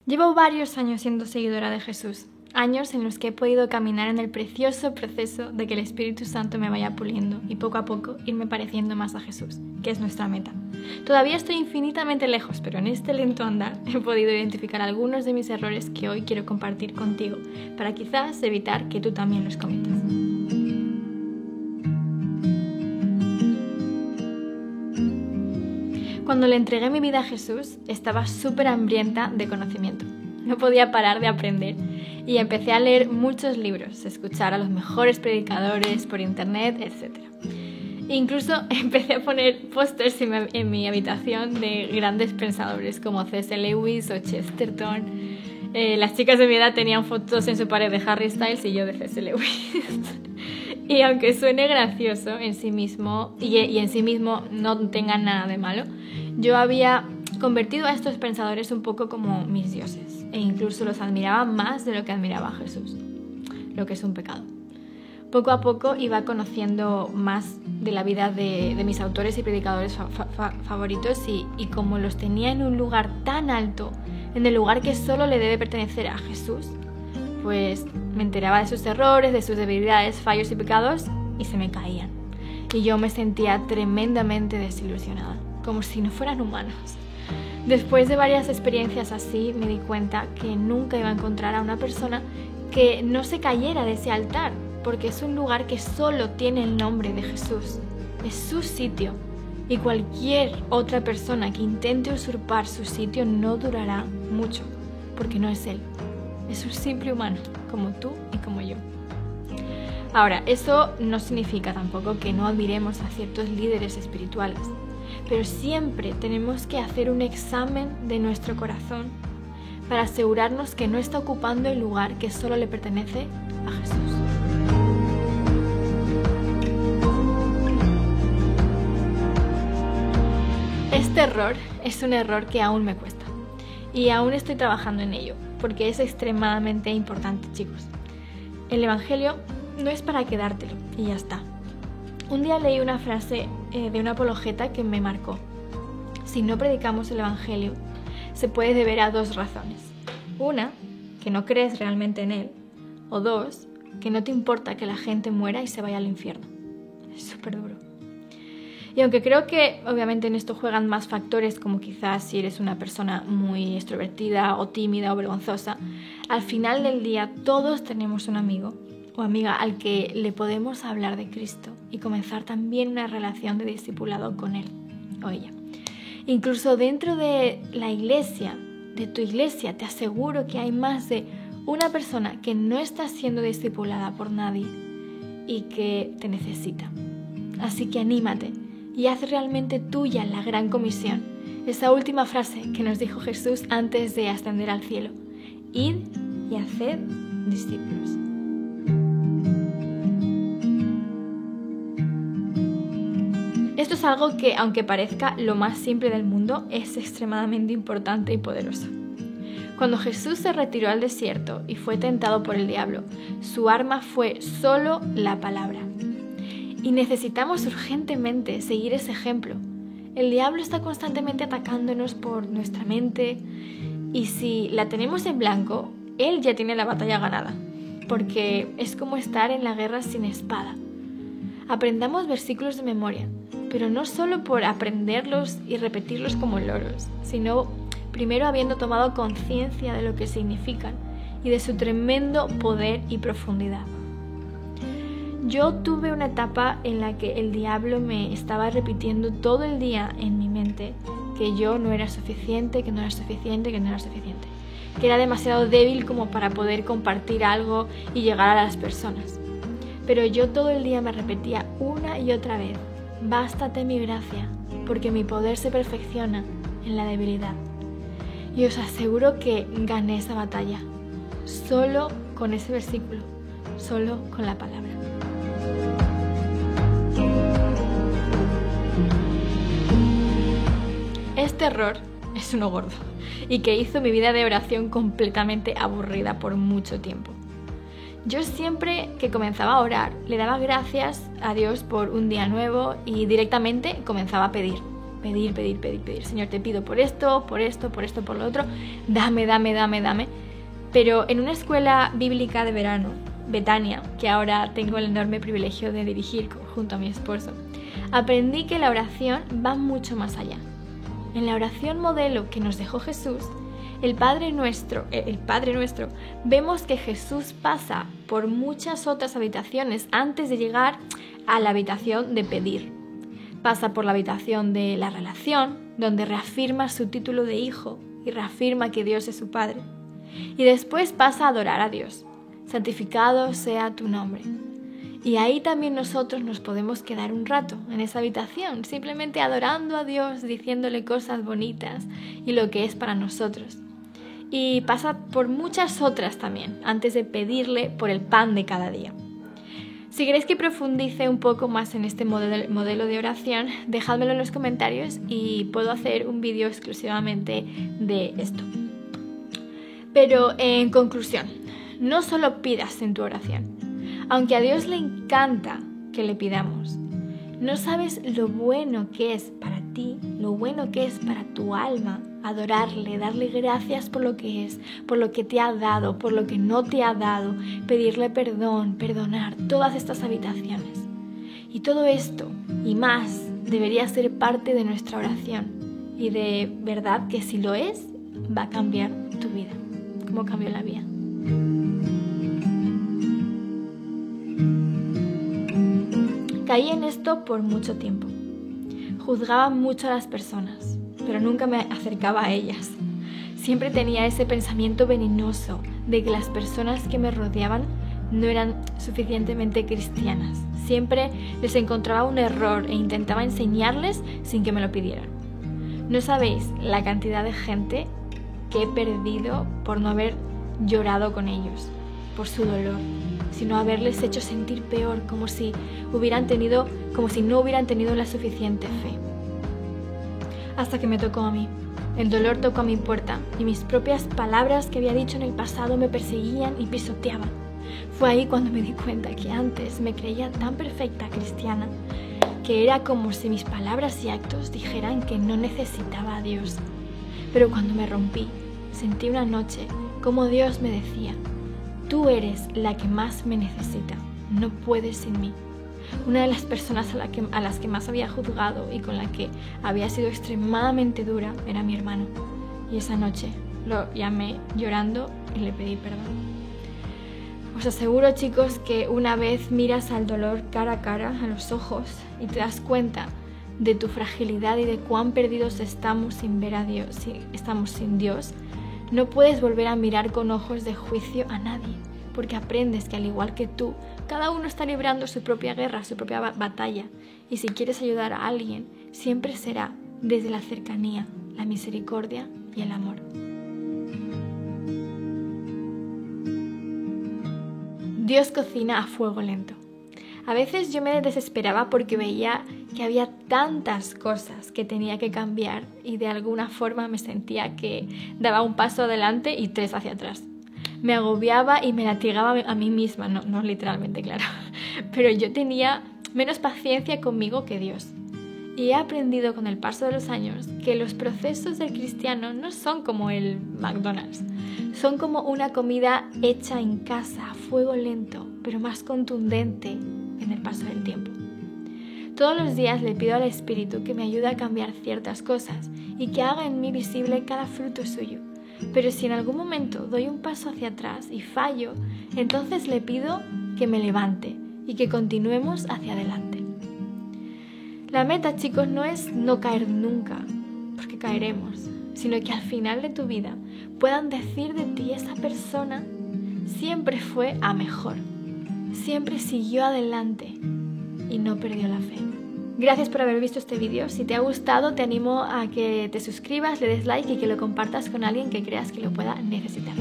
Llevo varios años siendo seguidora de Jesús, años en los que he podido caminar en el precioso proceso de que el Espíritu Santo me vaya puliendo y poco a poco irme pareciendo más a Jesús, que es nuestra meta. Todavía estoy infinitamente lejos, pero en este lento andar he podido identificar algunos de mis errores que hoy quiero compartir contigo, para quizás evitar que tú también los cometas. Cuando le entregué mi vida a Jesús, estaba súper hambrienta de conocimiento. No podía parar de aprender y empecé a leer muchos libros, escuchar a los mejores predicadores por internet, etc. Incluso empecé a poner pósters en mi habitación de grandes pensadores como C.S. Lewis o Chesterton. Las chicas de mi edad tenían fotos en su pared de Harry Styles y yo de C.S. Lewis. Y aunque suene gracioso en sí mismo y en sí mismo no tenga nada de malo, yo había convertido a estos pensadores un poco como mis dioses e incluso los admiraba más de lo que admiraba a Jesús, lo que es un pecado. Poco a poco iba conociendo más de la vida de mis autores y predicadores favoritos y como los tenía en un lugar tan alto, en el lugar que solo le debe pertenecer a Jesús, pues me enteraba de sus errores, de sus debilidades, fallos y pecados y se me caían. Y yo me sentía tremendamente desilusionada, como si no fueran humanos. Después de varias experiencias así, me di cuenta que nunca iba a encontrar a una persona que no se cayera de ese altar, porque es un lugar que solo tiene el nombre de Jesús. Es su sitio. Y cualquier otra persona que intente usurpar su sitio no durará mucho, porque no es él. Es un simple humano, como tú y como yo. Ahora, eso no significa tampoco que no admiremos a ciertos líderes espirituales, pero siempre tenemos que hacer un examen de nuestro corazón para asegurarnos que no está ocupando el lugar que solo le pertenece a Jesús. Este error es un error que aún me cuesta y aún estoy trabajando en ello, porque es extremadamente importante, chicos. El Evangelio no es para quedártelo y ya está. Un día leí una frase de una apologeta que me marcó. Si no predicamos el Evangelio, se puede deber a dos razones. Una, que no crees realmente en él. O dos, que no te importa que la gente muera y se vaya al infierno. Es súper duro. Y aunque creo que obviamente en esto juegan más factores, como quizás si eres una persona muy extrovertida o tímida o vergonzosa, al final del día todos tenemos un amigo o amiga al que le podemos hablar de Cristo y comenzar también una relación de discipulado con él o ella. Incluso dentro de la iglesia, de tu iglesia, te aseguro que hay más de una persona que no está siendo discipulada por nadie y que te necesita. Así que anímate y haz realmente tuya la gran comisión, esa última frase que nos dijo Jesús antes de ascender al cielo: id y haced discípulos. Esto es algo que, aunque parezca lo más simple del mundo, es extremadamente importante y poderoso. Cuando Jesús se retiró al desierto y fue tentado por el diablo, su arma fue solo la palabra. Y necesitamos urgentemente seguir ese ejemplo. El diablo está constantemente atacándonos por nuestra mente y si la tenemos en blanco, él ya tiene la batalla ganada, porque es como estar en la guerra sin espada. Aprendamos versículos de memoria, pero no solo por aprenderlos y repetirlos como loros, sino primero habiendo tomado conciencia de lo que significan y de su tremendo poder y profundidad. Yo tuve una etapa en la que el diablo me estaba repitiendo todo el día en mi mente que yo no era suficiente, que no era suficiente, que no era suficiente, que era demasiado débil como para poder compartir algo y llegar a las personas. Pero yo todo el día me repetía una y otra vez: bástate mi gracia, porque mi poder se perfecciona en la debilidad. Y os aseguro que gané esa batalla, solo con ese versículo, solo con la palabra. Este error es uno gordo y que hizo mi vida de oración completamente aburrida por mucho tiempo. Yo siempre que comenzaba a orar le daba gracias a Dios por un día nuevo y directamente comenzaba a pedir. pedir. Señor, te pido por esto, por lo otro, dame. Pero en una escuela bíblica de verano, Betania, que ahora tengo el enorme privilegio de dirigir junto a mi esposo, aprendí que la oración va mucho más allá. En la oración modelo que nos dejó Jesús, el Padre Nuestro, vemos que Jesús pasa por muchas otras habitaciones antes de llegar a la habitación de pedir. Pasa por la habitación de la relación, donde reafirma su título de hijo y reafirma que Dios es su Padre. Y después pasa a adorar a Dios. Santificado sea tu nombre. Y ahí también nosotros nos podemos quedar un rato en esa habitación, simplemente adorando a Dios, diciéndole cosas bonitas y lo que es para nosotros. Y pasa por muchas otras también, antes de pedirle por el pan de cada día. Si queréis que profundice un poco más en este modelo de oración, dejádmelo en los comentarios y puedo hacer un vídeo exclusivamente de esto. Pero en conclusión, no solo pidas en tu oración. Aunque a Dios le encanta que le pidamos, no sabes lo bueno que es para ti, lo bueno que es para tu alma adorarle, darle gracias por lo que es, por lo que te ha dado, por lo que no te ha dado, pedirle perdón, perdonar, todas estas habitaciones. Y todo esto y más debería ser parte de nuestra oración. Y de verdad que si lo es, va a cambiar tu vida, como cambió la mía. Caí en esto por mucho tiempo. Juzgaba mucho a las personas, pero nunca me acercaba a ellas. Siempre tenía ese pensamiento venenoso de que las personas que me rodeaban no eran suficientemente cristianas. Siempre les encontraba un error e intentaba enseñarles sin que me lo pidieran. No sabéis la cantidad de gente que he perdido por no haber llorado con ellos, por su dolor, sino haberles hecho sentir peor, como si no hubieran tenido la suficiente fe. Hasta que me tocó a mí. El dolor tocó a mi puerta y mis propias palabras que había dicho en el pasado me perseguían y pisoteaban. Fue ahí cuando me di cuenta que antes me creía tan perfecta cristiana que era como si mis palabras y actos dijeran que no necesitaba a Dios. Pero cuando me rompí, sentí una noche como Dios me decía: tú eres la que más me necesita, no puedes sin mí. Una de las personas a las que más había juzgado y con la que había sido extremadamente dura era mi hermano. Y esa noche lo llamé llorando y le pedí perdón. Os aseguro, chicos, que una vez miras al dolor cara a cara, a los ojos, y te das cuenta de tu fragilidad y de cuán perdidos estamos sin ver a Dios, si estamos sin Dios, no puedes volver a mirar con ojos de juicio a nadie, porque aprendes que al igual que tú, cada uno está librando su propia guerra, su propia batalla, y si quieres ayudar a alguien, siempre será desde la cercanía, la misericordia y el amor. Dios cocina a fuego lento. A veces yo me desesperaba porque veía que había tantas cosas que tenía que cambiar y de alguna forma me sentía que daba un paso adelante y 3 hacia atrás. Me agobiaba y me latigaba a mí misma, no literalmente, claro, pero yo tenía menos paciencia conmigo que Dios. Y he aprendido con el paso de los años que los procesos del cristiano no son como el McDonald's, son como una comida hecha en casa a fuego lento, pero más contundente en el paso del tiempo. Todos los días le pido al Espíritu que me ayude a cambiar ciertas cosas y que haga en mí visible cada fruto suyo. Pero si en algún momento doy un paso hacia atrás y fallo, entonces le pido que me levante y que continuemos hacia adelante. La meta, chicos, no es no caer nunca, porque caeremos, sino que al final de tu vida puedan decir de ti: esa persona siempre fue a mejor, siempre siguió adelante y no perdió la fe. Gracias por haber visto este vídeo. Si te ha gustado, te animo a que te suscribas, le des like y que lo compartas con alguien que creas que lo pueda necesitar.